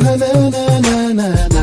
na na na na na na.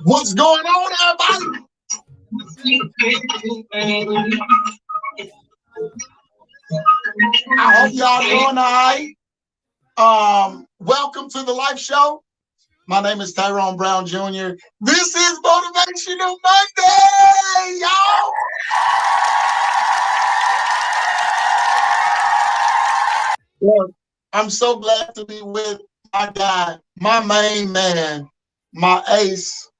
What's going on, everybody? I hope y'all doing all right. Welcome to the Life Show. My name is Tyrone Brown Jr. This is Motivational Monday, y'all. Look, I'm so glad to be with my guy, my main man, my ace,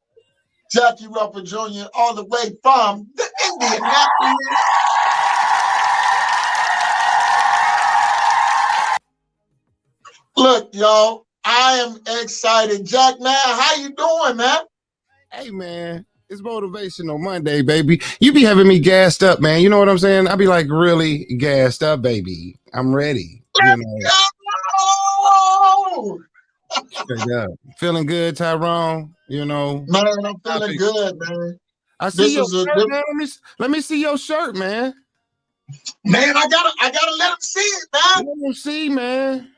Jackie Ruffin Jr., all the way from the Indianapolis. Look, y'all, I am excited. Jack, man, how you doing, man? Hey, man, it's Motivational Monday, baby. You be having me gassed up, man. You know what I'm saying? I be like really gassed up, baby. I'm ready. You know. Yeah. Feeling good, Tyrone. You know. Man, I'm feeling good, man. I see your shirt, man. Let me see your shirt, man. Man, I gotta let him see it, man. Let him see, man.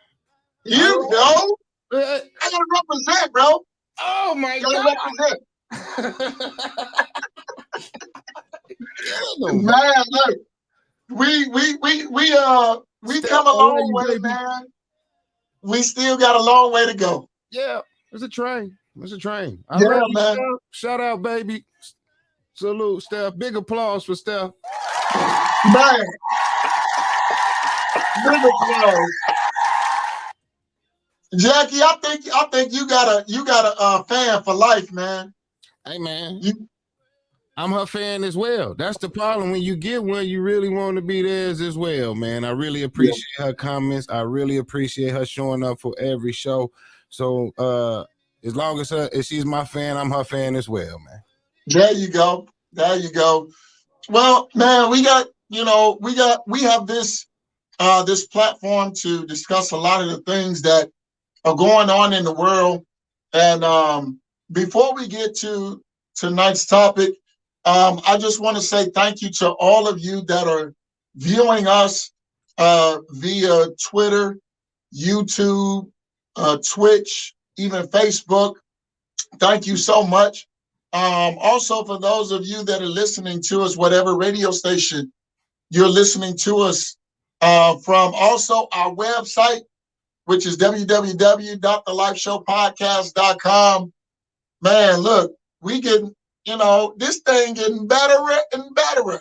You know, I gotta represent, bro. Oh my God. Represent. Man, look, we come a long way, man. We still got a long way to go. Yeah, it's a train. It's a train. I love you, man. Shout out, baby. Salute, Steph. Big applause for Steph. Man. Big applause. Jackie, I think you got a fan for life, man. Hey, man. I'm her fan as well. That's the problem. When you get one, you really want to be theirs as well, man. I really appreciate her comments. I really appreciate her showing up for every show. So as long as she's my fan, I'm her fan as well, man. There you go. There you go. Well, man, we have this this platform to discuss a lot of the things that are going on in the world. And before we get to tonight's topic, I just want to say thank you to all of you that are viewing us via Twitter, YouTube, Twitch, even Facebook. Thank you so much. Also, for those of you that are listening to us, whatever radio station you're listening to us from, also our website, which is www.thelifeshowpodcast.com. Man, look, we getting, this thing getting better and better.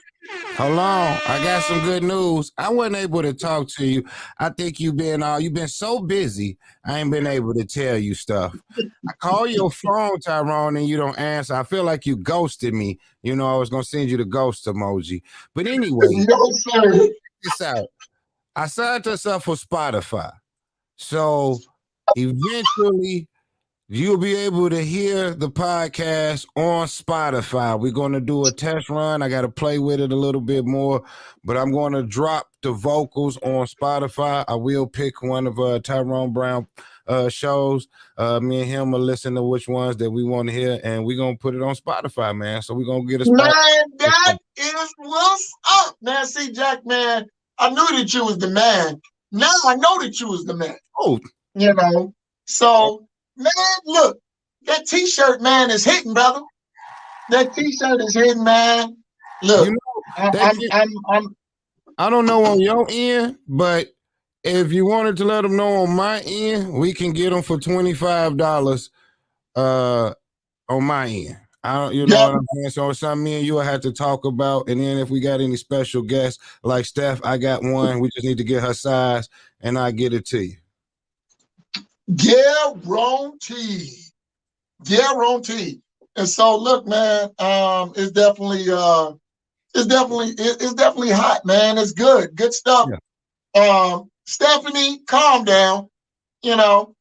Hold on, I got some good news. I wasn't able to talk to you. I think you've been so busy, I ain't been able to tell you stuff. I call your phone, Tyrone, and you don't answer. I feel like you ghosted me. I was gonna send you the ghost emoji. But anyway, check this out. I signed us up for Spotify. So eventually you'll be able to hear the podcast on Spotify. We're going to do a test run. I got to play with it a little bit more, but I'm going to drop the vocals on Spotify. I will pick one of Tyrone Brown shows. Me and him will listen to which ones that we want to hear, and we're going to put it on Spotify, man. So we're going to get a Man, that is what's up, man. See, Jack, man, I knew that you was the man. Now I know that you was the man. Oh, So, man, look, that T-shirt, man, is hitting, brother. That T-shirt is hitting, man. Look, I don't know on your end, but if you wanted to let them know on my end, we can get them for $25 on my end. What I'm saying? So it's something me and you will have to talk about. And then if we got any special guests like Steph, I got one. We just need to get her size and I'll get it to you. Guaranteed. Guaranteed. And so, look, man, it's definitely hot, man. It's good, good stuff. Yeah. Stephanie, calm down. You know,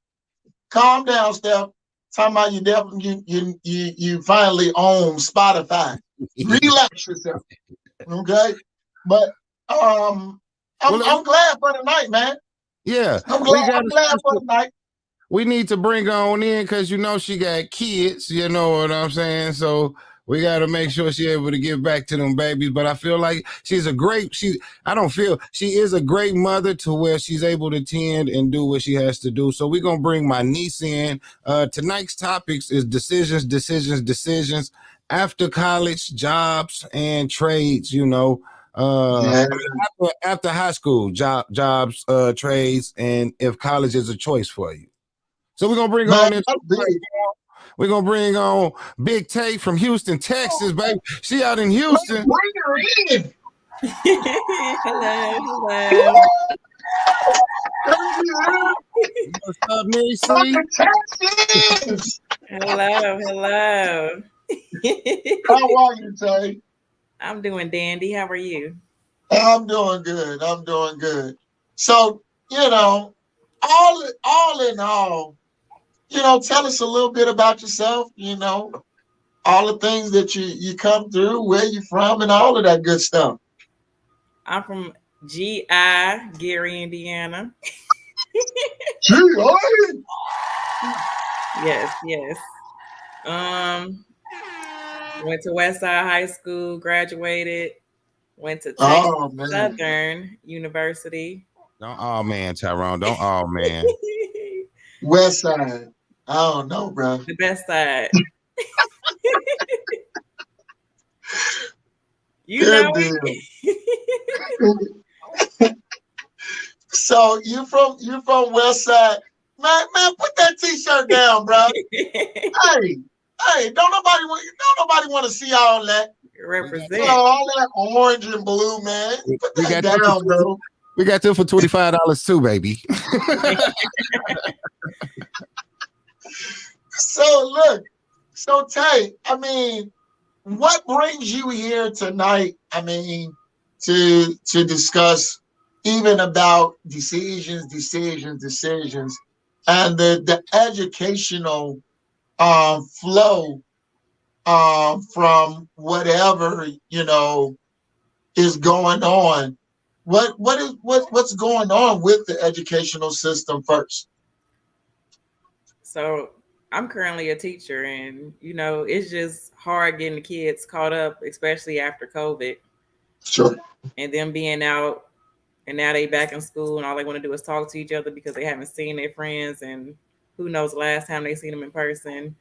calm down, Steph. Talking about you finally own Spotify. Relax yourself, okay? But Well, I'm glad for the night, man. yeah, I'm we glad got I'm glad for the night. we need to bring her on in because she got kids, you know what I'm saying? So we got to make sure she's able to give back to them babies. But I feel like she is a great mother to where she's able to tend and do what she has to do. So we're going to bring my niece in. Tonight's topics is decisions after college, jobs and trades, Yeah. after high school, jobs, trades, and if college is a choice for you. So we're gonna bring Man, on this. that's big. We're gonna bring on Big Tay from Houston, Texas, baby. She out in Houston. Bring her in. Hello. What's up, Nisi? Texas. Hello. How are you, Tay? I'm doing dandy. How are you? I'm doing good. I'm doing good. So, all in all, tell us a little bit about yourself, all the things that you come through, where you from, and all of that good stuff. I'm from GI, Gary, Indiana. Gee, Yes. Went to Westside High School, graduated, went to Texas Southern University. Don't man, Tyrone. Don't man. West Side. I don't know, bro. The best side. You Good know deal. it. So you from West Side. Man, put that t-shirt down, bro. Hey, don't nobody want to see all that. Represent. All that orange and blue, man. Put that down, bro. We got them for $25 too, baby. So Tay, what brings you here tonight? To discuss even about decisions, and the educational flow from whatever is going on. What's going on with the educational system first? So I'm currently a teacher, and it's just hard getting the kids caught up, especially after COVID. Sure. And them being out, and now they back in school, and all they want to do is talk to each other because they haven't seen their friends, and who knows the last time they seen them in person.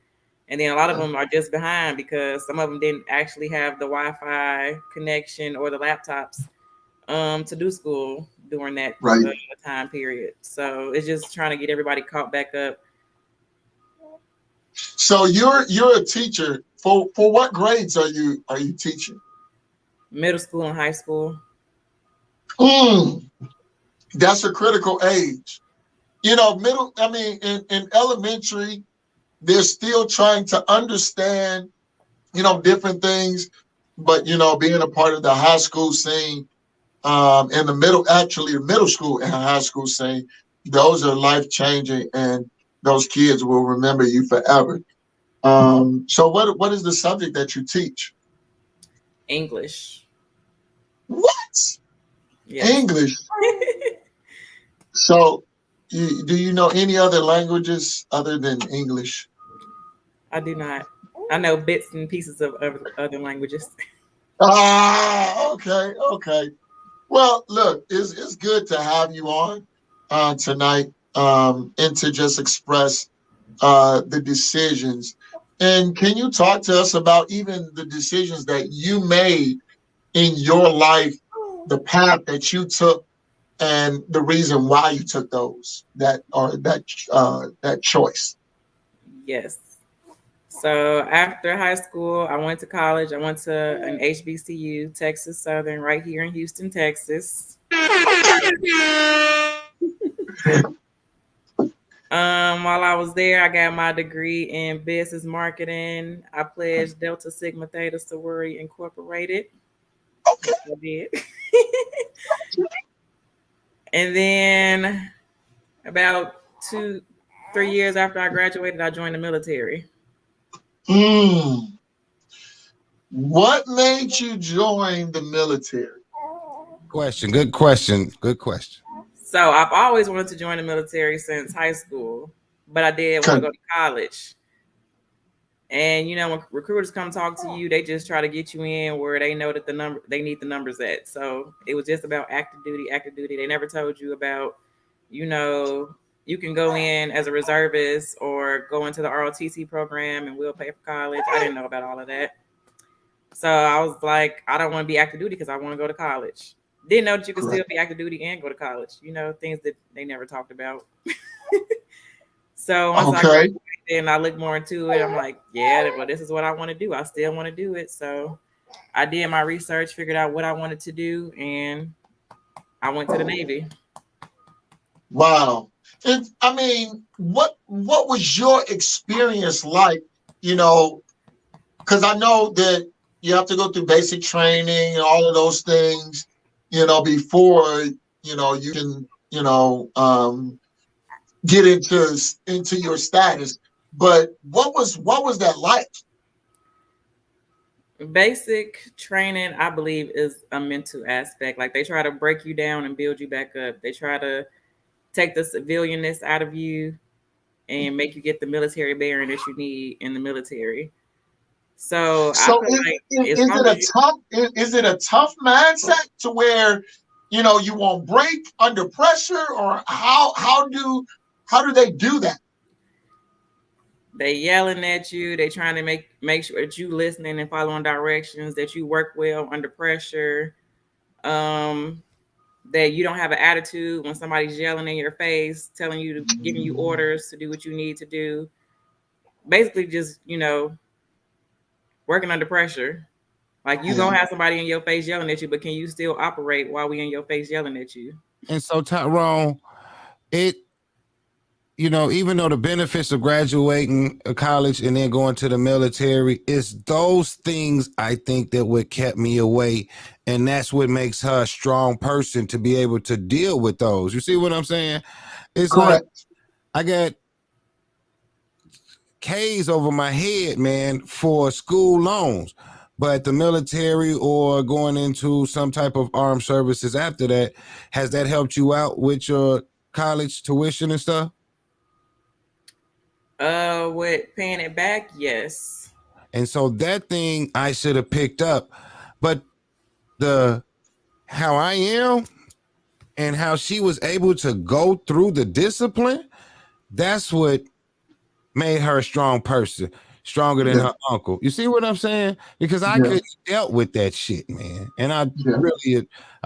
And then a lot of them are just behind because some of them didn't actually have the Wi-Fi connection or the laptops to do school during that time period. So it's just trying to get everybody caught back up. So you're a teacher. For what grades are you teaching? Middle school and high school. That's a critical age. In elementary, they're still trying to understand, different things. But, being a part of the high school scene, and the middle school and high school scene, those are life-changing, and those kids will remember you forever. So what is the subject that you teach? English. What? Yes. English. So, do you know any other languages other than English? I do not. I know bits and pieces of other languages. Okay. Well, look, it's good to have you on tonight, and to just express the decisions. And can you talk to us about even the decisions that you made in your life, the path that you took, and the reason why you took that choice? Yes. So after high school, I went to college. I went to an HBCU, Texas Southern, right here in Houston, Texas. While I was there, I got my degree in business marketing. I pledged Delta Sigma Theta Sorority Incorporated. Okay. I did. And then about 2-3 years after I graduated, I joined the military. Mm. What made you join the military? Question. Good question. Good question. So I've always wanted to join the military since high school, but I did want to go to college. And you know, when recruiters come talk to you, they just try to get you in where they know that they need the numbers at. So it was just about active duty. They never told you about, you know, you can go in as a reservist or go into the ROTC program and we'll pay for college. I didn't know about all of that. So I was like, I don't want to be active duty because I want to go to college. Didn't know that you could still be active duty and go to college. You know, things that they never talked about. So once I graduated and I looked more into it, I'm like, yeah, well, this is what I want to do. I still want to do it. So I did my research, figured out what I wanted to do, and I went to the Navy. Wow. I mean, what was your experience like? You know, because I know that you have to go through basic training and all of those things, you know, before, you know, you can, you know, get into your status. But what was that like? Basic training, I believe, is a mental aspect. Like they try to break you down and build you back up. They try to take the civilianness out of you and make you get the military bearing that you need in the military. So I feel like is it a tough mindset to where, you know, you won't break under pressure, or how do they do that? They yelling at you. They trying to make sure that you listening and following directions, that you work well under pressure, that you don't have an attitude when somebody's yelling in your face, telling you to giving you orders to do what you need to do. Basically, just, you know, working under pressure. Like you gonna have somebody in your face yelling at you, but can you still operate while we in your face yelling at you? And so, Tyrone, you know, even though the benefits of graduating college and then going to the military, it's those things I think that what kept me away. And that's what makes her a strong person to be able to deal with those. You see what I'm saying? It's correct. Like I got K's over my head, man, for school loans. But the military or going into some type of armed services after that, has that helped you out with your college tuition and stuff? With paying it back, yes. And so that thing I should have picked up. But how I am and how she was able to go through the discipline, that's what made her a strong person, stronger than her uncle. You see what I'm saying? Because I could dealt with that shit, man. And I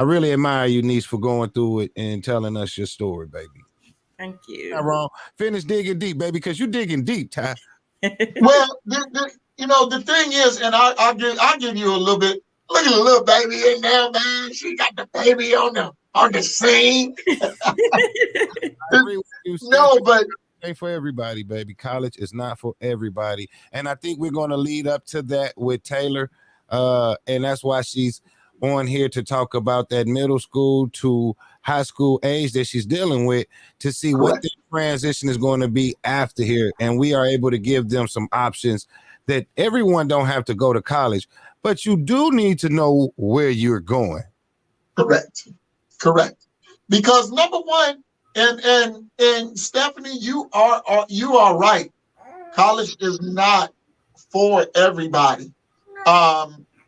really admire you, niece, for going through it and telling us your story, baby. Thank you. Not wrong. Finish digging deep, baby, because you're digging deep, Ty. Well, you know, the thing is, and I'll give you a little bit. Look at the little baby in there, man. She got the baby on the scene. I agree with you, no, but ain't for everybody, baby. College is not for everybody, and I think we're going to lead up to that with Taylor, and that's why she's on here to talk about that middle school to high school age that she's dealing with, to see what the transition is going to be after here, and we are able to give them some options that everyone don't have to go to college, but you do need to know where you're going. Correct. Because number one, and Stephanie, you are right. College is not for everybody.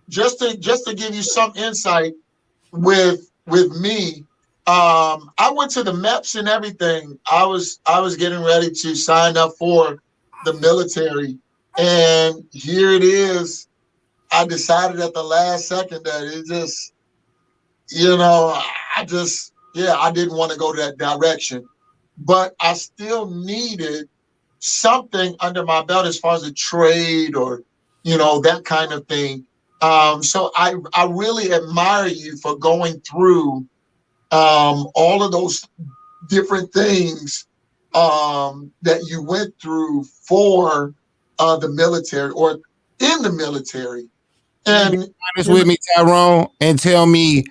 Just to give you some insight with me, I went to the MEPS and everything. I was getting ready to sign up for the military, and here it is. I decided at the last second that it just, you know, I didn't want to go that direction, but I still needed something under my belt as far as a trade or, you know, that kind of thing. So I really admire you for going through all of those different things that you went through for the military or in the military. And be honest with me, Tyrone, and tell me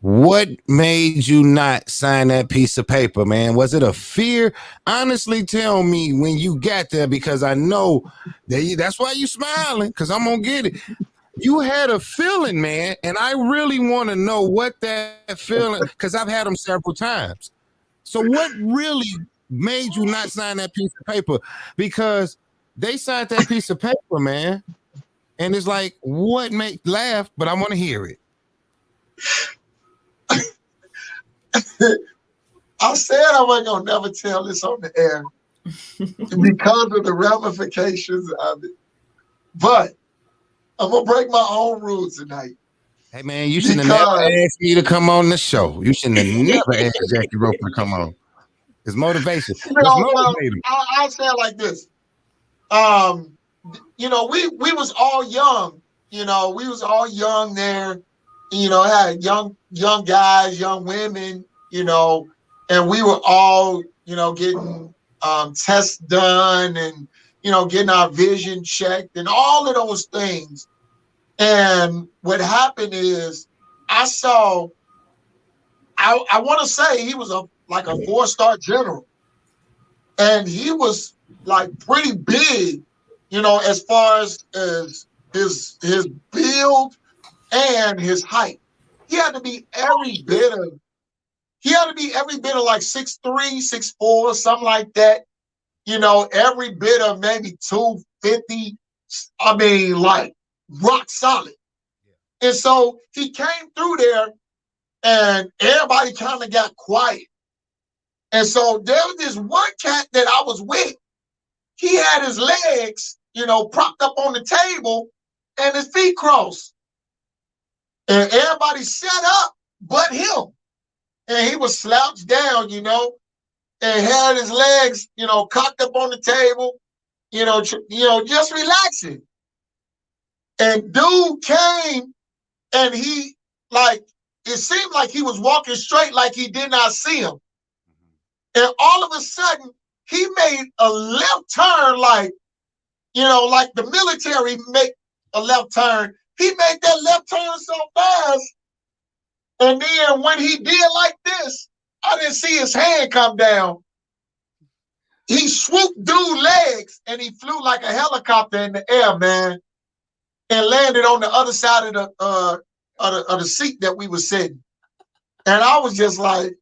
what made you not sign that piece of paper, man? Was it a fear? Honestly, tell me when you got there, because I know that's why you smiling, because I'm gonna get it. You had a feeling, man, and I really want to know what that feeling, because I've had them several times. So what really made you not sign that piece of paper? Because they signed that piece of paper, man, and it's like, what make laugh? But I want to hear it. I said I wasn't gonna never tell this on the air because of the ramifications of it. But I'm gonna break my own rules tonight. Hey man, you shouldn't have never asked me to come on the show. You shouldn't have never asked Jackie Roper to come on. It's motivation. I'll say it like this. We was all young. We was all young there. Had young guys, young women. And we were all getting tests done and getting our vision checked and all of those things. And what happened is I want to say he was like a 4-star general. And he was like pretty big, as far as his build and his height. He had to be every bit of like 6'3", 6'4", something like that. Every bit of maybe 250. I mean, like rock solid. And so he came through there and everybody kind of got quiet. And so there was this one cat that I was with. He had his legs, propped up on the table and his feet crossed. And everybody sat up but him. And he was slouched down, and had his legs, cocked up on the table, just relaxing. And dude came and he, like, it seemed like he was walking straight like he did not see him. And all of a sudden, he made a left turn like the military make a left turn. He made that left turn so fast. And then when he did like this, I didn't see his hand come down. He swooped dude's legs and he flew like a helicopter in the air, man, and landed on the other side of the seat that we were sitting. And I was just like,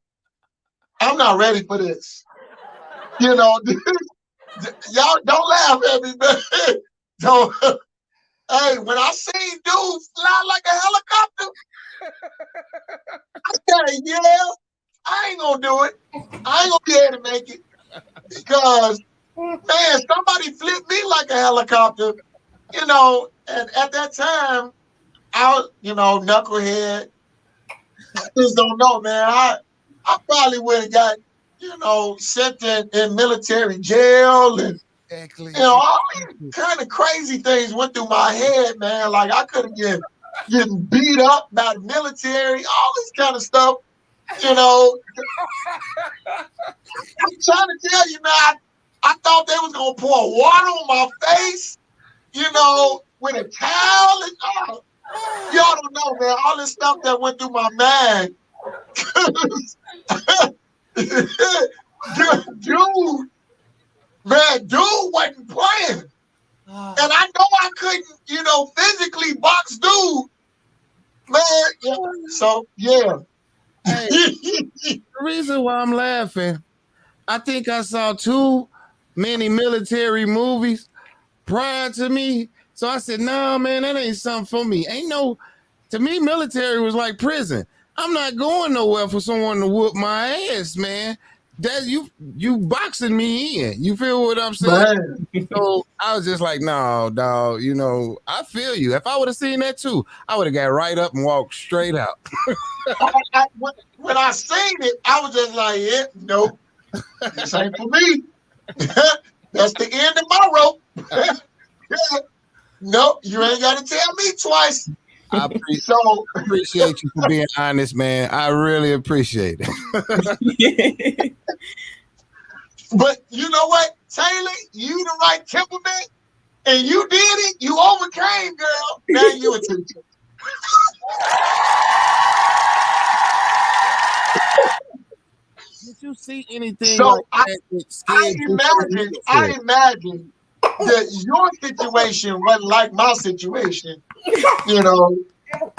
I'm not ready for this. Y'all don't laugh at me, man. Don't. Hey, when I seen dude fly like a helicopter, I said, yeah, I ain't gonna do it. I ain't gonna be able to make it because, man, somebody flipped me like a helicopter, and at that time, I was, knucklehead. I just don't know, man. I probably would have got, sent in military jail and, exactly. All these kind of crazy things went through my head, man. Like I could have getting beat up by the military, all this kind of stuff, I'm trying to tell you, man, I thought they was going to pour water on my face, with a towel and all. Y'all don't know, man, all this stuff that went through my mind. Dude wasn't playing. And I know I couldn't, physically box dude. Man, yeah. So, yeah. Hey, the reason why I'm laughing, I think I saw too many military movies prior to me. So I said, no, man, that ain't something for me. To me, military was like prison. I'm not going nowhere for someone to whoop my ass, man. That you boxing me in. You feel what I'm saying? Man. So I was just like, no, dog, I feel you. If I would have seen that too, I would have got right up and walked straight out. When I seen it, I was just like, yeah, nope, this ain't for me. That's the end of my rope. Nope, you ain't got to tell me twice. I appreciate you for being honest, man. I really appreciate it. But you know what, Taylor, you the right temperament, and you did it. You overcame, girl. Now you a teacher. Did you see anything like So I, that that I scared you from the imagine, military? that your situation wasn't like my situation. You know,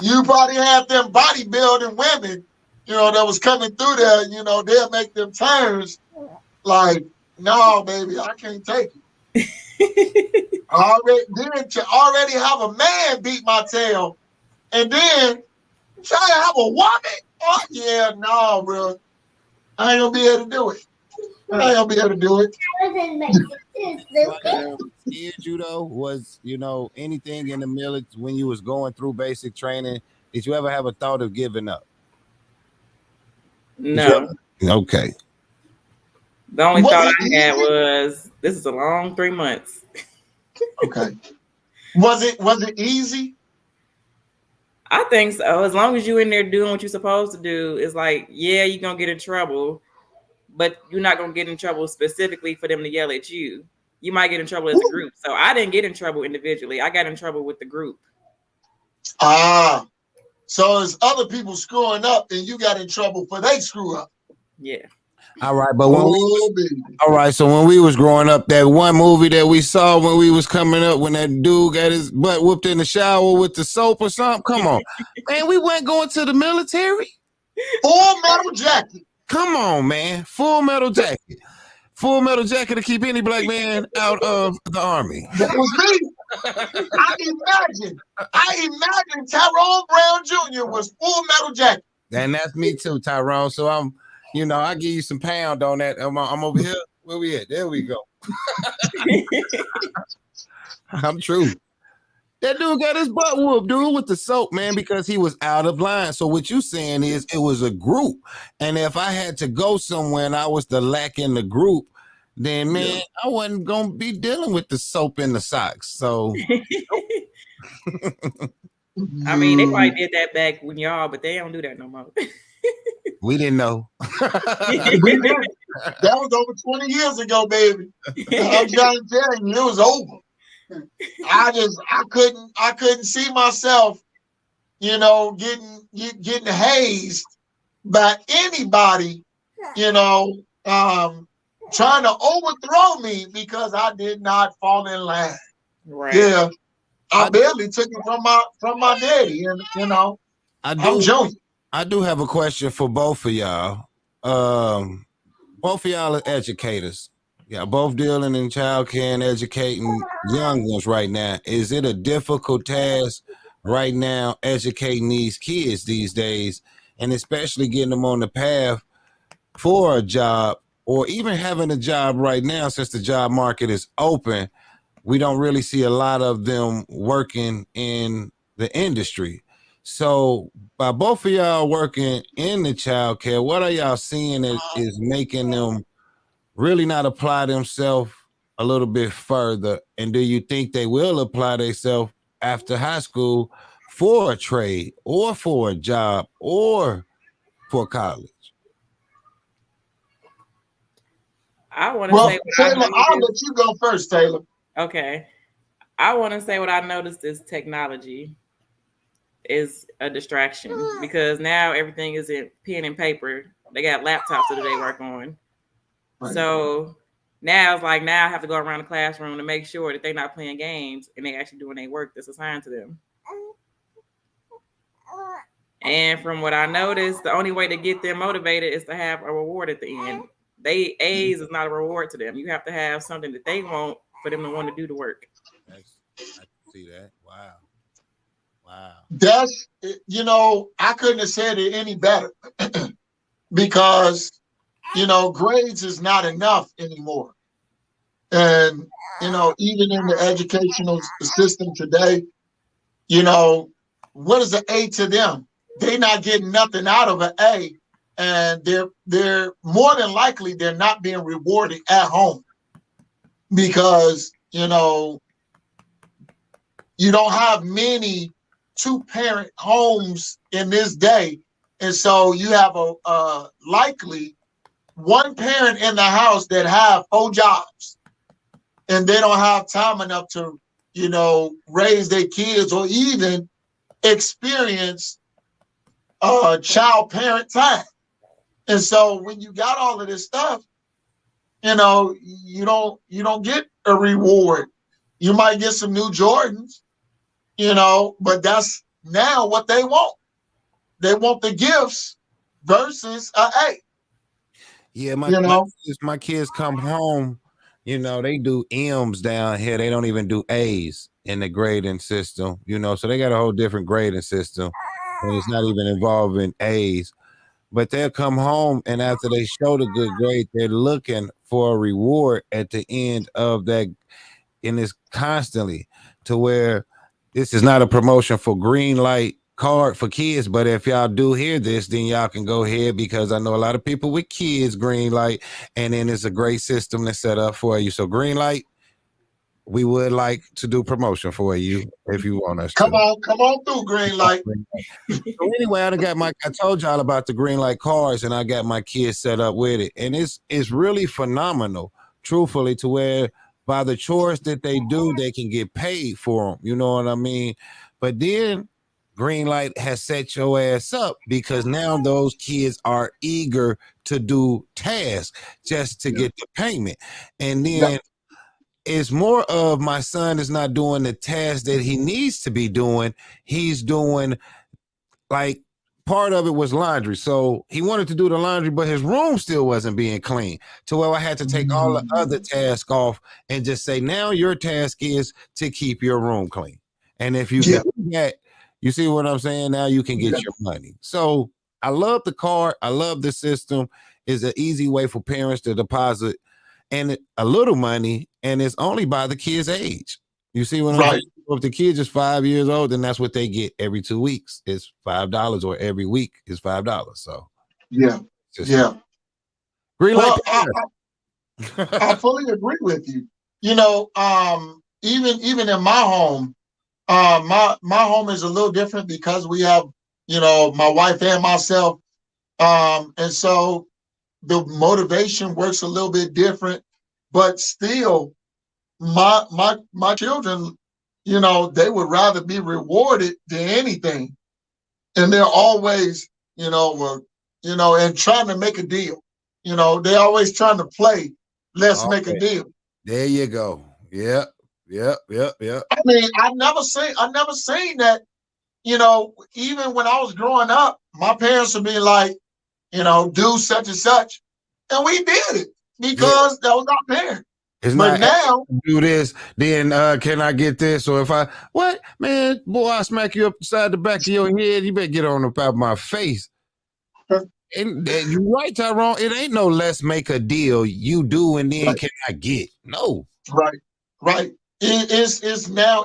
you probably had them bodybuilding women, that was coming through there. They'll make them turns like, no, baby, I can't take it. To already have a man beat my tail, and then try to have a woman. Oh yeah, no, bro, I ain't gonna be able to do it. I ain't gonna be able to do it. Scared you though? Was anything in the military when you was going through basic training? Did you ever have a thought of giving up? No. Okay. The only Was thought it I had easy? was this is a long 3 months. Okay. Was it easy? I think so. As long as you in there doing what you're supposed to do, it's like, yeah, you're gonna get in trouble, but you're not gonna get in trouble specifically for them to yell at you. You might get in trouble as a group. So I didn't get in trouble individually. I got in trouble with the group. Ah, so it's other people screwing up, and you got in trouble for they screw up. Yeah. All right, but when Baby. all right, so when we was growing up, that one movie that we saw when we was coming up, when that dude got his butt whooped in the shower with the soap or something, come on, man, we weren't going to the military. Full Metal Jacket. Come on, man, Full Metal Jacket. Full Metal Jacket to keep any black man out of the army. That was me. I imagine Tyrone Brown Jr. was Full Metal Jacket. And that's me too, Tyrone. So I give you some pound on that. I'm over here. Where we at? There we go. I'm true. That dude got his butt whooped, dude, with the soap, man, because he was out of line. So what you saying is it was a group. And if I had to go somewhere and I was the lack in the group, then, man, I wasn't going to be dealing with the soap in the socks. So. I mean, they probably did that back when y'all, but they don't do that no more. We didn't know. That was over 20 years ago, baby. I'm trying to tell you, it was over. I couldn't see myself, getting hazed by anybody, trying to overthrow me because I did not fall in line. Right. Yeah. I barely took it from my daddy, and I'm joking. I do have a question for both of y'all. Both of y'all are educators. Yeah, both dealing in childcare and educating young ones right now. Is it a difficult task right now educating these kids these days, and especially getting them on the path for a job, or even having a job right now since the job market is open? We don't really see a lot of them working in the industry. So by both of y'all working in the childcare, what are y'all seeing is making them really not apply themselves a little bit further? And do you think they will apply themselves after high school for a trade or for a job or for college? I want to say Taylor, I'll let you go first, Taylor. Okay. I want to say what I noticed is technology is a distraction because now everything is in pen and paper. They got laptops that they work on. Right. So now it's like, now I have to go around the classroom to make sure that they're not playing games and they actually doing their work that's assigned to them. And from what I noticed, the only way to get them motivated is to have a reward at the end. A's is not a reward to them. You have to have something that they want for them to want to do the work. I can see that. Wow. That's, I couldn't have said it any better because, grades is not enough anymore. And, even in the educational system today, what is an A to them? They're not getting nothing out of an A. And they're more than likely, they're not being rewarded at home because, you don't have many two-parent homes in this day. And so you have a likely one parent in the house that have 4 jobs and they don't have time enough to, raise their kids or even experience child parent time. And so when you got all of this stuff, you don't get a reward. You might get some new Jordans, but that's now what they want. They want the gifts versus a A. Yeah, my kids come home, they do M's down here. They don't even do A's in the grading system, so they got a whole different grading system. And it's not even involving A's. But they'll come home, and after they show the good grade, they're looking for a reward at the end of that. And it's constantly to where this is not a promotion for green light card for kids, but if y'all do hear this, then y'all can go ahead, because I know a lot of people with kids green light, and then it's a great system to set up for you. So green light, we would like to do promotion for you if you want us come to. Come on through, green light. So anyway, I told y'all about the green light cards, and I got my kids set up with it, and it's really phenomenal, truthfully, to where by the chores that they do, they can get paid for them. You know what I mean? But then green light has set your ass up, because now those kids are eager to do tasks just to get the payment. And then it's more of, my son is not doing the task that he needs to be doing. He's doing, like, part of it was laundry. So he wanted to do the laundry, but his room still wasn't being clean, to where I had to take all the other tasks off and just say, now your task is to keep your room clean. And if you can do that, you see what I'm saying? Now you can get your money. So I love the card. I love the system. It's an easy way for parents to deposit and a little money, and it's only by the kid's age. You see what I'm saying? If the kid is 5 years old, then that's what they get every 2 weeks. It's $5, or every week is $5. So green light. I fully agree with you. Even in my home, my home is a little different, because we have, my wife and myself, and so the motivation works a little bit different, but still my children, they would rather be rewarded than anything. And they're always, and trying to make a deal. They're always trying to play, let's make a deal. There you go. Yep. I mean, I never seen that, even when I was growing up, my parents would be like, do such and such. And we did it because that was our parents. It's but not now do this, then can I get this? Or if I I smack you upside the back of your head, you better get on about my face. And you're right, Tyrone. It ain't no let's make a deal. You do, and then can I get? No. Right. It's now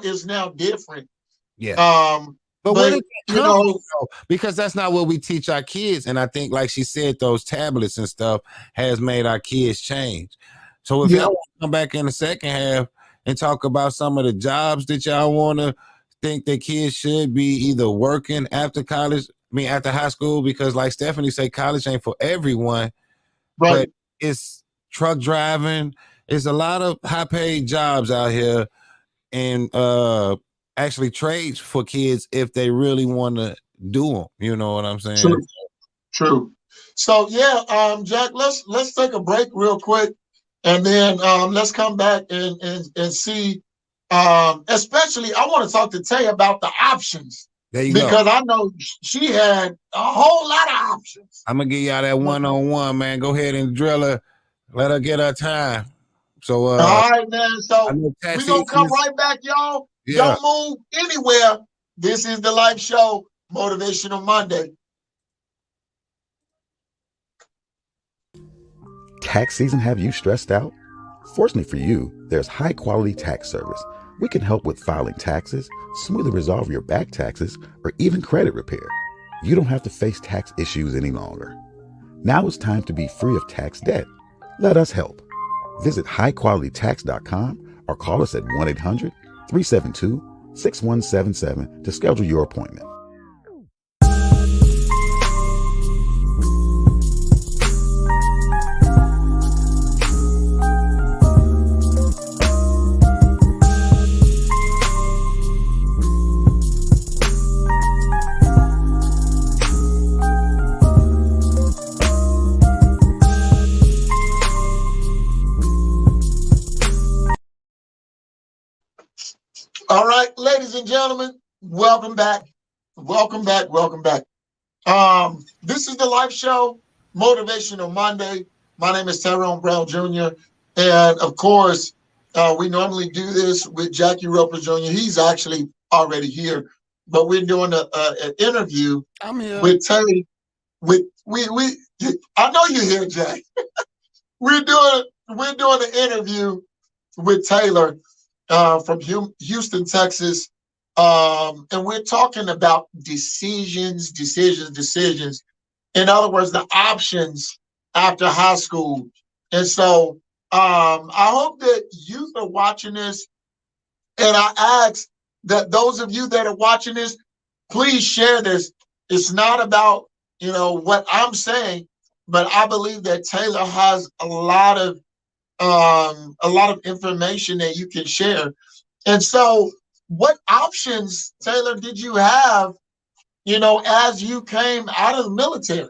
different. Yeah. But when it comes, because that's not what we teach our kids. And I think, like she said, those tablets and stuff has made our kids change. So if y'all want to come back in the second half and talk about some of the jobs that y'all want to think that kids should be either working after college, after high school, because like Stephanie said, college ain't for everyone. Right. But it's truck driving. It's a lot of high paid jobs out here, and actually trades for kids if they really want to do them. You know what I'm saying? True. So Jack, let's take a break real quick, and then let's come back and see. Especially, I want to talk to Tay about the options. There you because go. I know she had a whole lot of options. I'm gonna give y'all that one-on-one, man. Go ahead and drill her. Let her get her time. So all right, man. So we're gonna come right back, y'all. Don't move anywhere. This is the Life Show, Motivational Monday. Tax season have you stressed out? Fortunately for you, there's high quality tax service. We can help with filing taxes, smoothly resolve your back taxes, or even credit repair. You don't have to face tax issues any longer. Now it's time to be free of tax debt. Let us help. Visit highqualitytax.com or call us at 1-800-372-6177 to schedule your appointment. All right, ladies and gentlemen, welcome back. Welcome back. Welcome back. This is the live show, Motivational Monday. My name is Tyrone Brown Jr. And of course, we normally do this with Jackie Roper Jr. He's actually already here, but we're doing an interview I'm here. with Taylor. I know you're here, Jack. we're doing an interview with Taylor from Houston, Texas. And we're talking about decisions. In other words, the options after high school. And so I hope that youth are watching this. And I ask that those of you that are watching this, please share this. It's not about, what I'm saying, but I believe that Taylor has a lot of information that you can share. And so what options, Taylor, did you have, as you came out of the military?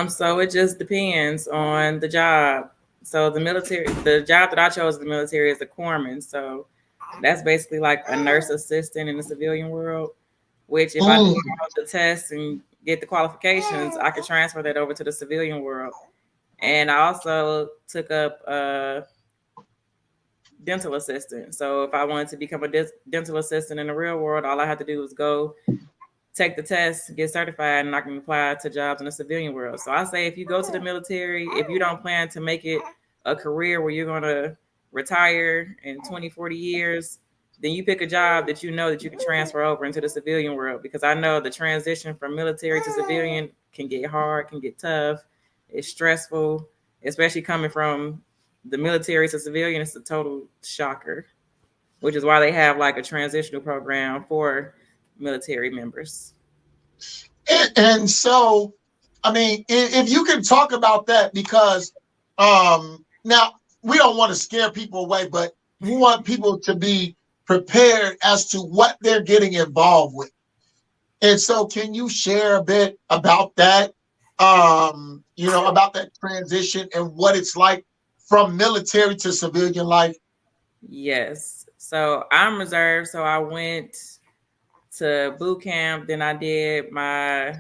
So it just depends on the job. So the job that I chose in the military is a corpsman. So that's basically like a nurse assistant in the civilian world, which if I do all the tests and get the qualifications, I could transfer that over to the civilian world. And I also took up dental assistant. So if I wanted to become a dental assistant in the real world, all I had to do was go take the test, get certified, and I can apply to jobs in the civilian world. So I say if you go to the military, if you don't plan to make it a career where you're going to retire in 20, 40 years, then you pick a job that you know that you can transfer over into the civilian world. Because I know the transition from military to civilian can get hard, can get tough. It's stressful, especially coming from the military to civilian. It's a total shocker, which is why they have like a transitional program for military members. And so, I mean, if you can talk about that, because now we don't want to scare people away, but we want people to be prepared as to what they're getting involved with. And so can you share a bit about that, about that transition and what it's like from military to civilian life? Yes. So I'm reserved. So I went to boot camp. Then I did my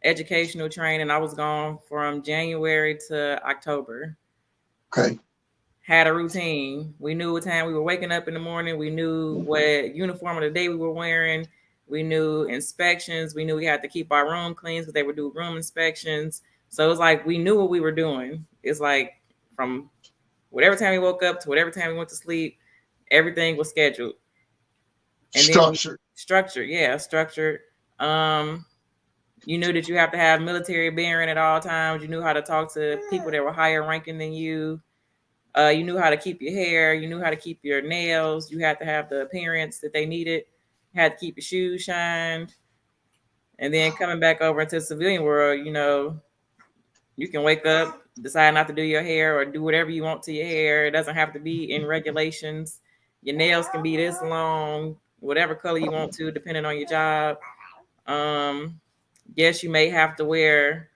educational training. I was gone from January to October. Okay. Had a routine. We knew what time we were waking up in the morning. We knew what uniform of the day we were wearing. We knew inspections. We knew we had to keep our room clean because they would do room inspections. So it was like we knew what we were doing. It's like from whatever time we woke up to whatever time we went to sleep, everything was scheduled. And structured. Structured. You knew that you have to have military bearing at all times. You knew how to talk to people that were higher ranking than you. You knew how to keep your hair. You knew how to keep your nails. You had to have the appearance that they needed. You had to keep your shoes shined. And then coming back over into the civilian world, you can wake up, decide not to do your hair or do whatever you want to your hair. It doesn't have to be in regulations. Your nails can be this long, whatever color you want to, depending on your job. Yes, you may have to wear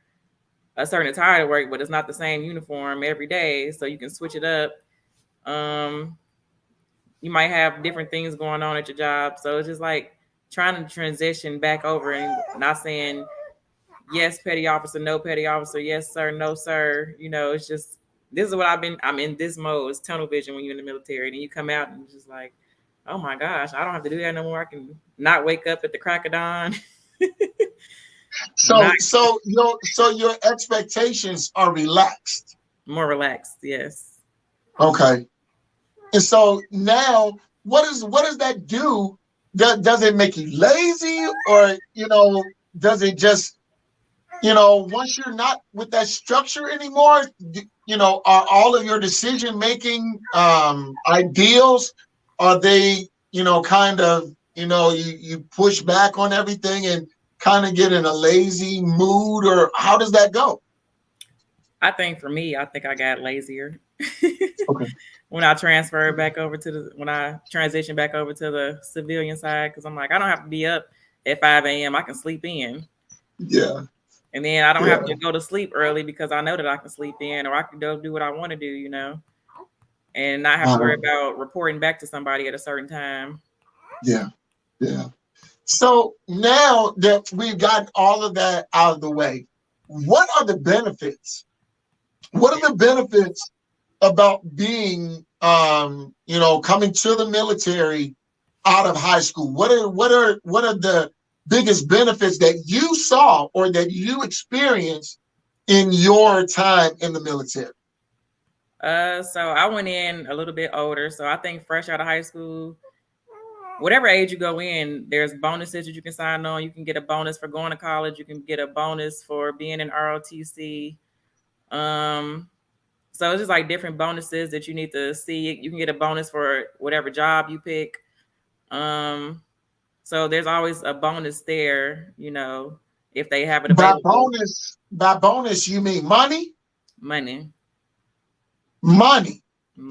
a certain attire to work, but it's not the same uniform every day, so you can switch it up. You might have different things going on at your job, so it's just like trying to transition back over and not saying yes, petty officer, no petty officer, yes, sir, no, sir. It's just this is what I'm in this mode. It's tunnel vision when you're in the military, and then you come out and it's just like, oh my gosh, I don't have to do that no more. I can not wake up at the crack of dawn. So your expectations are relaxed. More relaxed, yes. Okay. And so now, what does that do? Does it make you lazy, or does it just once you're not with that structure anymore, are all of your decision making ideals, are they kind of you push back on everything and kind of get in a lazy mood, or how does that go? I think for me, I think I got lazier. Okay. When I transitioned back over to the civilian side, because I'm like, I don't have to be up at 5 a.m. I can sleep in. Yeah. And then I don't have to go to sleep early because I know that I can sleep in, or I can go do what I want to do, and not have to worry about reporting back to somebody at a certain time. Yeah, yeah. So now that we've gotten all of that out of the way, what are the benefits? What are the benefits about being, coming to the military out of high school? What are the biggest benefits that you saw or that you experienced in your time in the military? So I went in a little bit older. So I think fresh out of high school, whatever age you go in, there's bonuses that you can sign on. You can get a bonus for going to college. You can get a bonus for being in ROTC. So it's just like different bonuses that you need to see. You can get a bonus for whatever job you pick. So there's always a bonus there, if they have it available. By bonus, you mean money? Money.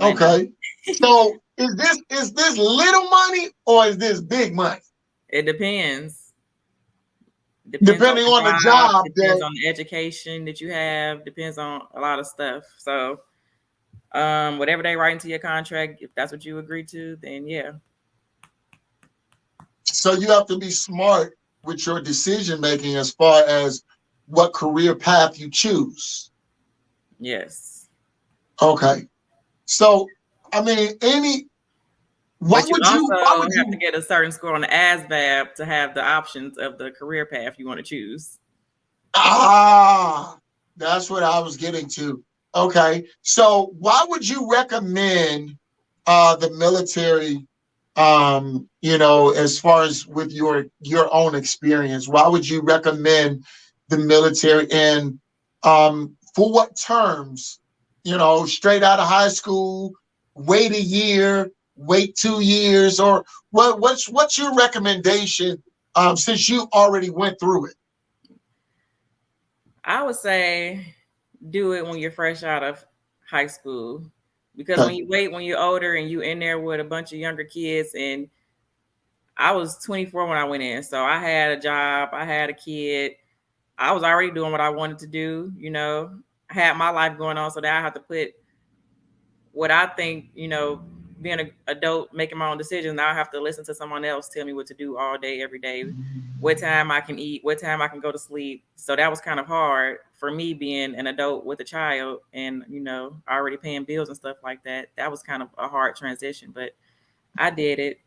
Okay. So is this little money or is this big money? It depends. Depending on the job, depends on the education that you have, depends on a lot of stuff. So whatever they write into your contract, if that's what you agree to, then yeah. So you have to be smart with your decision making as far as what career path you choose. Yes. Okay. So I mean, why would you have to get a certain score on the ASVAB to have the options of the career path you want to choose? That's what I was getting to. Okay. So why would you recommend the military, as far as with your own experience? Why would you recommend the military, and for what terms? Straight out of high school, wait a year, wait 2 years, or what's your recommendation since you already went through it? I would say do it when you're fresh out of high school, because when you wait, when you're older and you in there with a bunch of younger kids, and I was 24 when I went in, so I had a job, I had a kid, I was already doing what I wanted to do, I had my life going on, so now I have to put what I think, being an adult, making my own decisions. Now I have to listen to someone else tell me what to do all day, every day, what time I can eat, what time I can go to sleep. So that was kind of hard for me being an adult with a child and, already paying bills and stuff like that. That was kind of a hard transition, but I did it.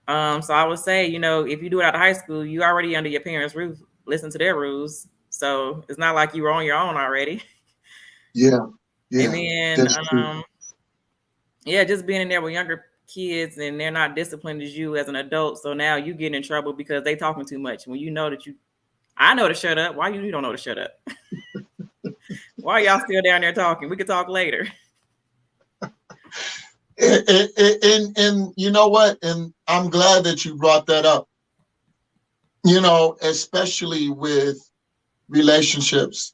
So I would say, if you do it out of high school, you already under your parents' roof, listen to their rules. So it's not like you were on your own already. Yeah. And then, just being in there with younger kids and they're not disciplined as you as an adult. So now you get in trouble because they talking too much. When you know that I know to shut up. Why you don't know to shut up? Why are y'all still down there talking? We could talk later. And you know what? And I'm glad that you brought that up. Especially with relationships.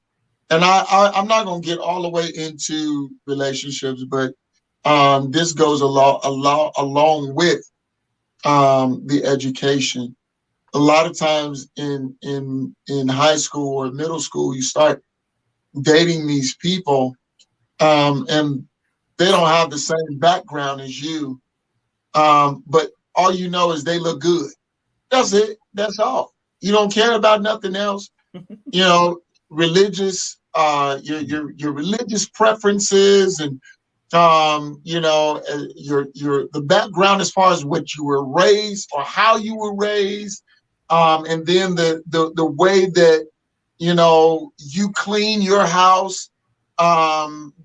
And I'm not going to get all the way into relationships, but this goes along with the education. A lot of times in high school or middle school, you start dating these people, and they don't have the same background as you, but all you know is they look good. That's it. That's all. You don't care about nothing else. Religious, your religious preferences, and your the background as far as what you were raised or how you were raised, and then the way that you clean your house.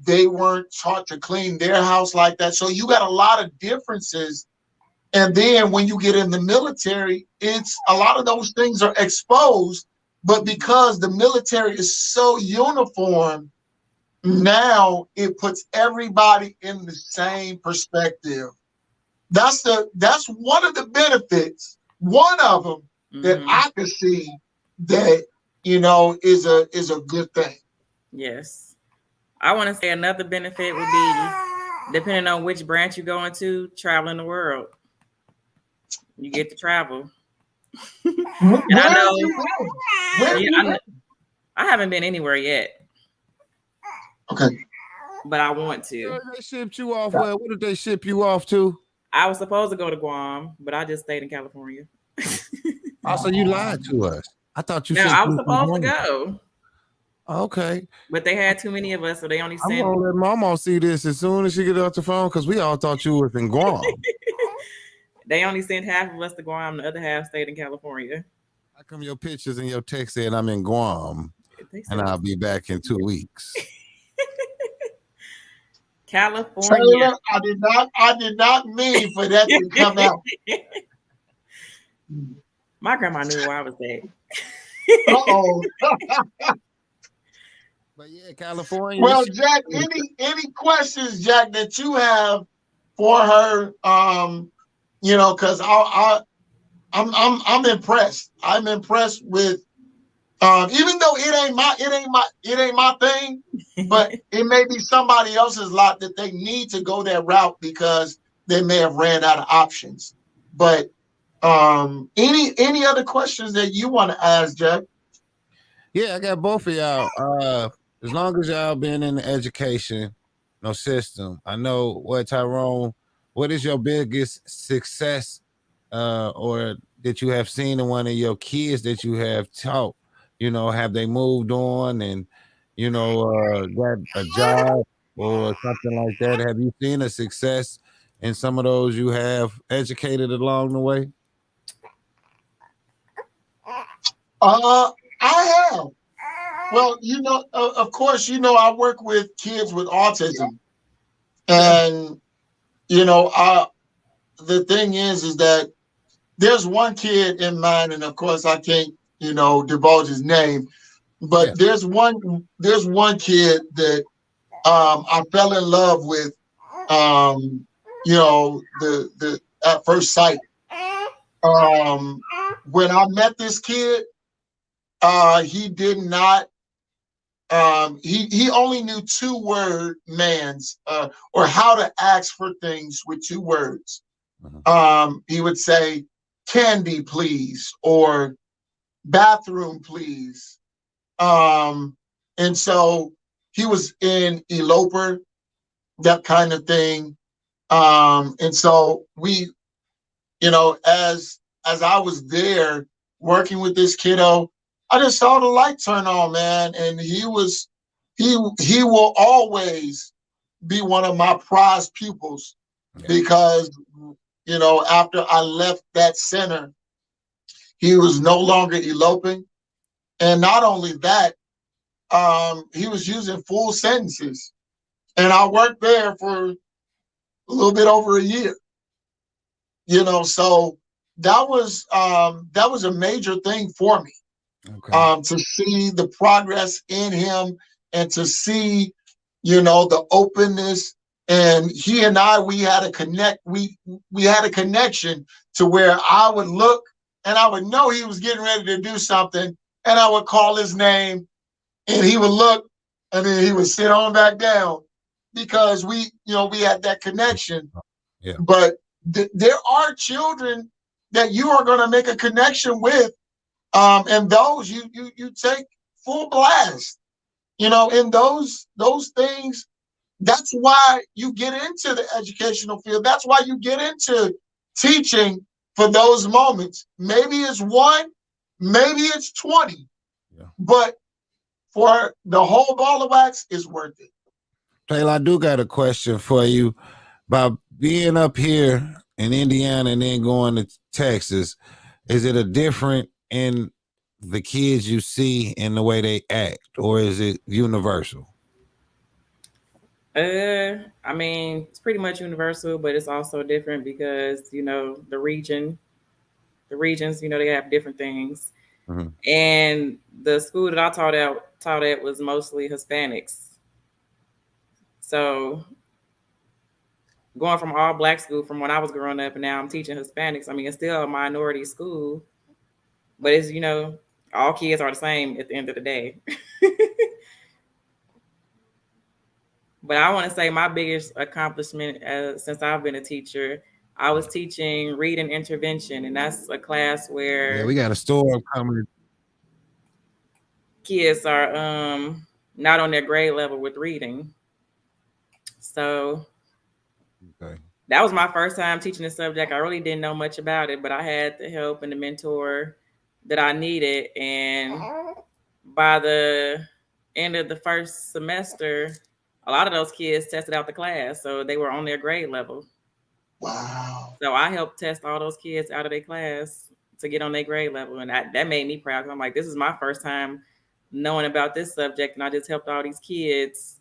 They weren't taught to clean their house like that, so you got a lot of differences. And then when you get in the military, it's a lot of those things are exposed. But because the military is so uniform, now it puts everybody in the same perspective. That's one of the benefits. One of them that I could see that is a good thing. Yes, I want to say another benefit would be, depending on which branch you go into, traveling the world. You get to travel. I haven't been anywhere yet. Okay. but I want to. They shipped you off. Well, what did they ship you off to? I was supposed to go to Guam, but I just stayed in California. Also, you lied to us. I thought you No, said I you was was supposed to going. go, Okay. but they had too many of us, so they only I'm sent. gonna let Mama see this as soon as she get off the phone because we all thought you was in Guam. They only sent half of us to Guam. The other half stayed in California. How come your pictures and your text said I'm in Guam and I'll be back in 2 weeks? California. Taylor, I did not mean for that to come out. My grandma knew where I was at. Uh-oh. But yeah, California. Well, Jack, any questions, Jack, that you have for her? Because I'm impressed. I'm impressed with even though it ain't my thing, but it may be somebody else's lot that they need to go that route because they may have ran out of options. But any other questions that you want to ask, Jack? Yeah, I got both of y'all. As long as y'all been in the education, system, I know what Tyrone. What is your biggest success, or that you have seen in one of your kids that you have taught? Have they moved on and got a job or something like that? Have you seen a success in some of those you have educated along the way? I have. Well, of course, I work with kids with autism, and the thing is that there's one kid in mind, and of course, I can't, divulge his name, but there's one kid that I fell in love with, the at first sight. When I met this kid, he did not. He only knew 2-word mans, or how to ask for things with 2 words. He would say, "Candy, please," or "Bathroom, please." And so he was in Eloper, that kind of thing. And so we, as I was there working with this kiddo, I just saw the light turn on, man. And he will always be one of my prized pupils because, after I left that center, he was no longer eloping. And not only that, he was using full sentences. And I worked there for a little bit over a year. So that was a major thing for me. Okay. To see the progress in him and to see, the openness. And he and I, we had a connection to where I would look and I would know he was getting ready to do something, and I would call his name, and he would look, and then he would sit on back down because we had that connection. Yeah. But there are children that you are going to make a connection with, and those you take full blast. In those things, that's why you get into the educational field. That's why you get into teaching for those moments. Maybe it's 1, maybe it's 20, but for the whole ball of wax, is worth it. Taylor, I do got a question for you. About being up here in Indiana and then going to Texas, is it a different in the kids you see in the way they act, or is it universal? I mean, it's pretty much universal, but it's also different because, the regions, they have different things. Mm-hmm. And the school that I taught at was mostly Hispanics. So going from all black school from when I was growing up and now I'm teaching Hispanics, I mean, it's still a minority school, but it's, all kids are the same at the end of the day. But I want to say my biggest accomplishment since I've been a teacher, I was teaching reading intervention, and that's a class where we got a storm coming. Kids are not on their grade level with reading. So Okay. that was my first time teaching the subject. I really didn't know much about it, but I had the help and the mentor that I needed. And by the end of the first semester, a lot of those kids tested out the class, so they were on their grade level. Wow. So I helped test all those kids out of their class to get on their grade level, and that made me proud. 'Cause I'm like, this is my first time knowing about this subject, and I just helped all these kids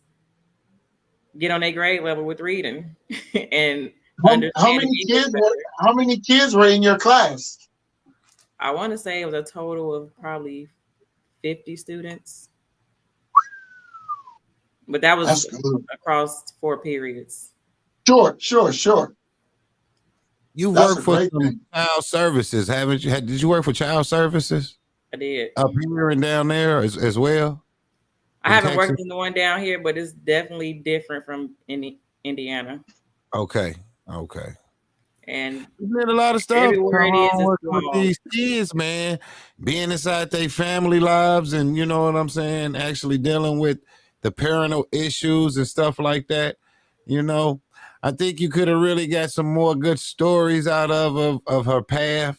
get on their grade level with reading and How understanding many English kids better. how many kids were in your class? I want to say it was a total of probably 50 students, but that was That's good. across 4 periods. Sure. You That's work a for great some thing. child services, haven't you? Did you work for child services I did. up here and down there as well I in haven't Texas? worked in the one down here, but it's definitely different from Indiana. Okay. Okay. And You did a lot of stuff. everywhere it is, Tyrone it's working with small. these kids, man, being inside their family lives, and you know what I'm saying, actually dealing with the parental issues and stuff like that. You know, I think you could have really got some more good stories out of her path.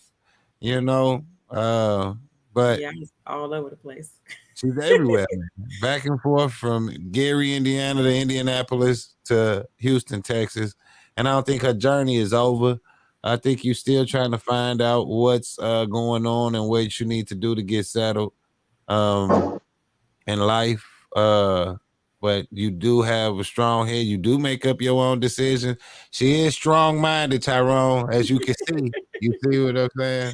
You know, but Yeah, I'm just all over the place. she's everywhere, man. Back and forth from Gary, Indiana to Indianapolis to Houston, Texas. And I don't think her journey is over. I think you're still trying to find out what's going on and what you need to do to get settled in life. But you do have a strong head. You do make up your own decisions. She is strong-minded, Tyrone, as you can see. You see what I'm saying?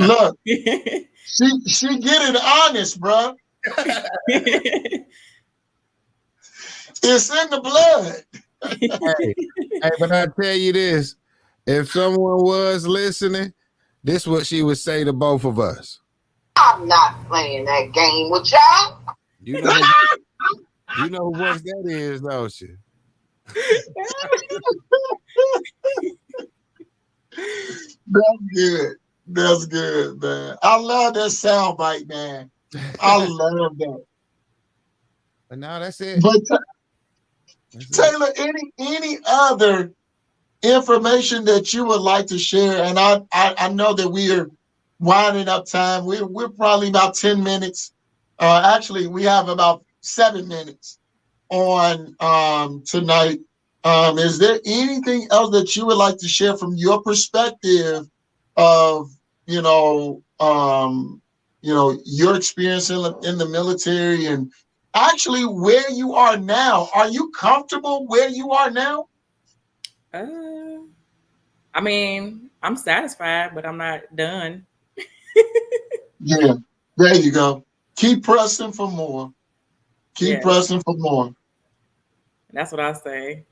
Look, she get it honest, bro. It's in the blood. Hey, but I tell you this: if someone was listening, this what she would say to both of us. I'm not playing that game with y'all. You know, you know who voice that is, don't you? That's good, man. I love that soundbite, man. I love that. But now that's it. But That's it. Taylor, any other information that you would like to share? And I know that we are winding up time. We're probably about 10 minutes. Actually, we have about 7 minutes on tonight. Is there anything else that you would like to share from your perspective of your experience in the military and actually where you are now? Are you comfortable where you are now? I mean, I'm satisfied, but I'm not done. Yeah, there you go. Keep pressing for more. Keep Yes, pressing for more. that's what I say.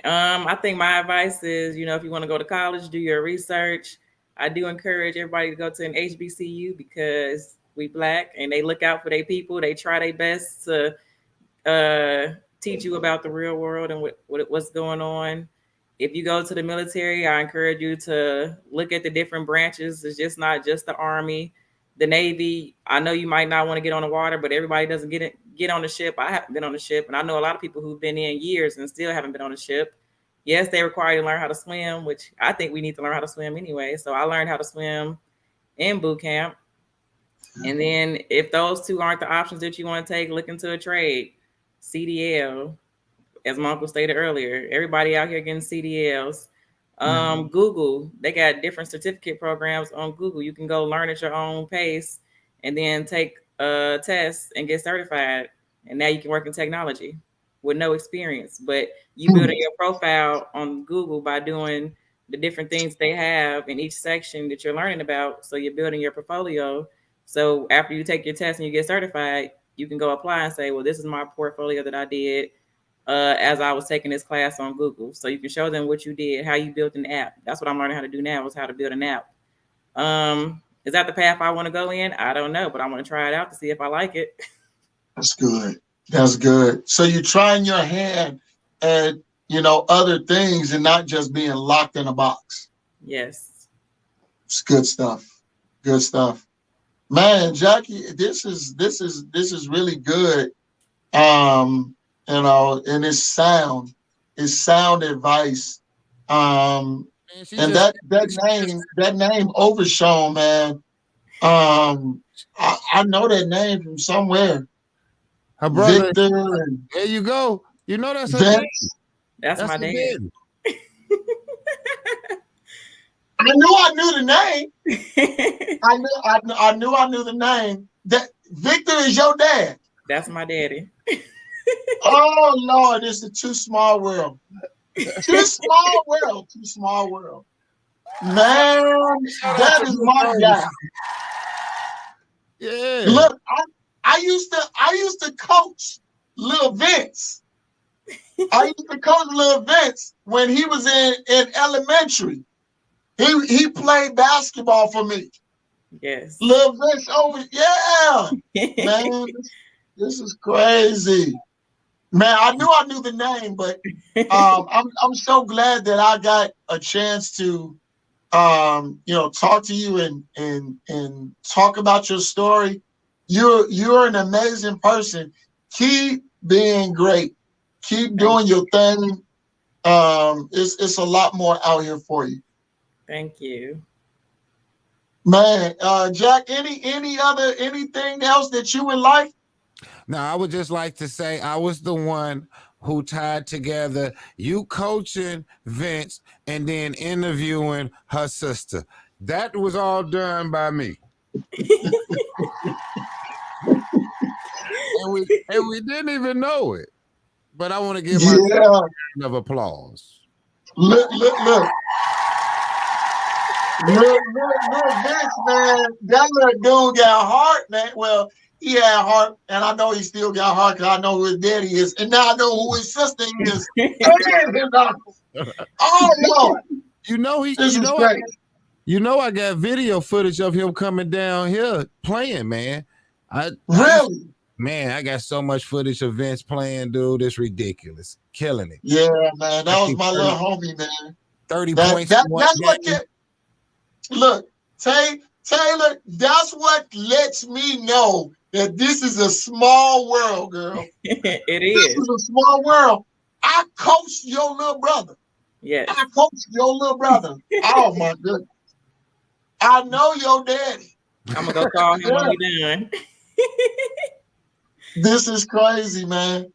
I think my advice is, if you want to go to college, do your research. I do encourage everybody to go to an HBCU because we Black and they look out for their people. They try their best to teach you about the real world and what's going on. If you go to the military, I encourage you to look at the different branches. It's just not just the Army, the Navy. I know you might not want to get on the water, but everybody doesn't get on the ship. I haven't been on the ship, and I know a lot of people who've been in years and still haven't been on the ship. Yes, they require you to learn how to swim, which I think we need to learn how to swim anyway. So I learned how to swim in boot camp. And then if those two aren't the options that you want to take, look into a trade, CDL. As my uncle stated earlier, everybody out here getting CDLs. Google, they got different certificate programs on Google. You can go learn at your own pace and then take a test and get certified. And now you can work in technology with no experience. But you building your profile on Google by doing the different things they have in each section that you're learning about. So you're building your portfolio. So after you take your test and you get certified, you can go apply and say, well, this is my portfolio that I did as I was taking this class on Google. So you can show them what you did, how you built an app. That's what I'm learning how to do now, is how to build an app. Is that the path I want to go in? I don't know, but I want to try it out to see if I like it. That's good. That's good. So you're trying your hand at other things and not just being locked in a box. Yes. It's good stuff. Good stuff. Man, Jackie, this is really good. and it's sound advice. Man, she And just that name Overshown, man. I know that name from somewhere. her brother. Victor and There you go. You know that's her daddy. Vince. That's my her dad. daddy. I knew the name. I knew the name. That Victor is your dad. That's my daddy. Oh Lord, it's a too small world. Too small world. Too small world. Man, that is my guy. Yeah. Look, I used to coach Lil Vince. I used to coach Lil Vince when he was in elementary. He played basketball for me. Yes. Lil Vince yeah. Man, this is crazy. Man, I knew the name, but I'm so glad that I got a chance to talk to you and talk about your story. You're an amazing person. Keep being great. Keep doing your thing. It's a lot more out here for you. Thank you. Man, Jack, anything else that you would like? Now, I would just like to say I was the one who tied together you coaching Vince and then interviewing her sister. That was all done by me. and we didn't even know it. But I want to give my round of applause. Look, Vince, man. That little dude got heart, man. Well, he had heart, and I know he still got heart because I know who his daddy is, and now I know who his sister is. Oh Lord! You know great. I got video footage of him coming down here playing, man. Really? Man, I got so much footage of Vince playing, dude. It's ridiculous. Killing it. Yeah, man. That was my little homie, man. 30 points. That's what look, Taylor, that's what lets me know that this is a small world, girl. It is. This is a small world. I coached your little brother. Yes. I coached your little brother. Oh my goodness. I know your daddy. I'm gonna go call him when you're done. This is crazy, man.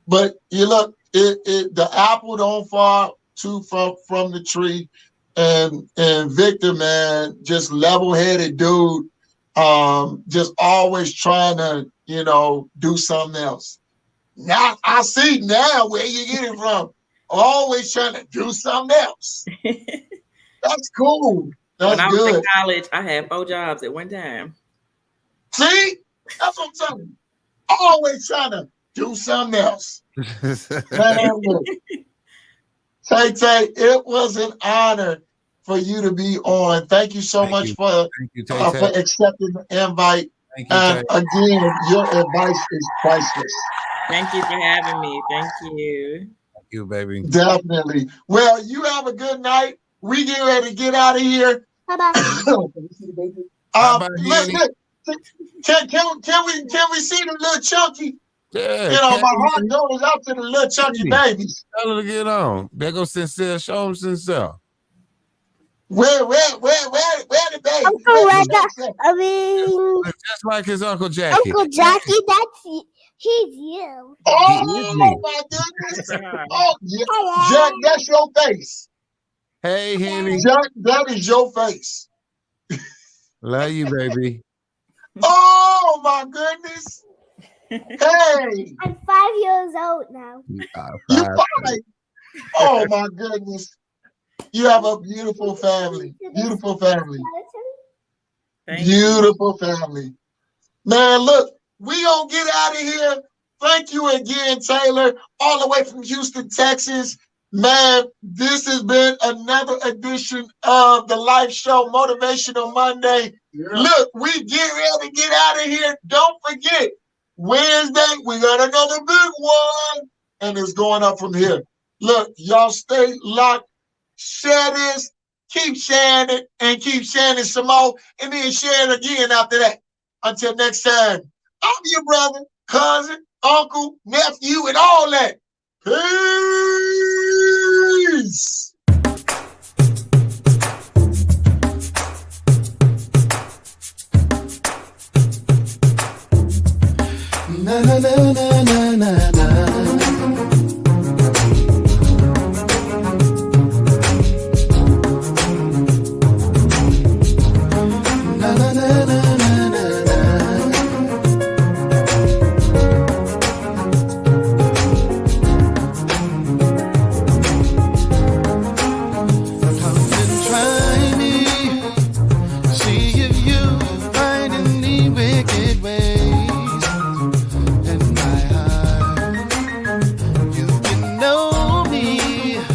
But you look, the apple don't fall too far from the tree. And Victor, man, just level-headed dude, just always trying to, do something else. Now I see now where you get it from. Always trying to do something else. That's cool. That's when I was good. in college, I had 4 jobs at one time. See? That's what I'm telling you. Always trying to do something else. Man, look. Tay, it was an honor for you to be on. Thank you so much for accepting the invite. Thank you, and again, your advice is priceless. Thank you for having me. Thank you. Thank you, baby. Definitely. Well, you have a good night. We get ready to get out of here. Bye-bye. Listen, can we see the little chunky? Yeah, my heart goes out to the little chunky babies. Tell her to get on. There goes Sincere. Show him Sincere. Where the baby? Just like his Uncle Jackie. Uncle Jackie, he's you. Oh my goodness. Oh yeah. Jack, that's your face. Hey, Henny. Jack, that is your face. Love you, baby. Oh my goodness. Hey. I'm 5 years old now. You're 5. Oh my goodness. You have a beautiful family. Beautiful family. Beautiful family. Man, look, we gonna get out of here. Thank you again, Taylor, all the way from Houston, Texas. Man, this has been another edition of the Life Show Motivational Monday. Yeah. Look, we get ready to get out of here. Don't forget, Wednesday, we got another big one, and it's going up from here. Look, y'all stay locked. Share this, keep sharing it, and keep sharing it some more, and then share it again after that. Until next time, I'm your brother, cousin, uncle, nephew, and all that. Peace. Na na na na na na na.